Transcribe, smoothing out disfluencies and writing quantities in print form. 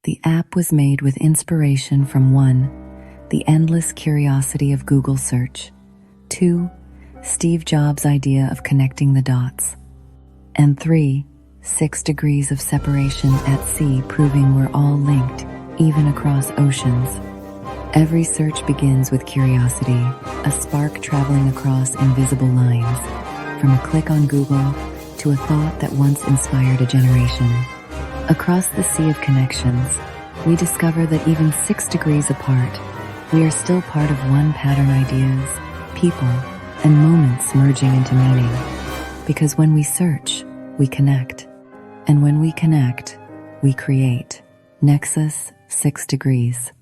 The app was made with inspiration from 1. The endless curiosity of Google search. 2. Steve Jobs' idea of connecting the dots. And 3. 6 degrees of separation at sea, proving we're all linked, even across oceans. Every search begins with curiosity, a spark traveling across invisible lines, from a click on Google to a thought that once inspired a generation. Across the sea of connections, we discover that even 6 degrees apart, we are still part of one pattern: ideas, people, and moments merging into meaning. Because when we search, we connect. And when we connect, we create. Nexus 6 degrees.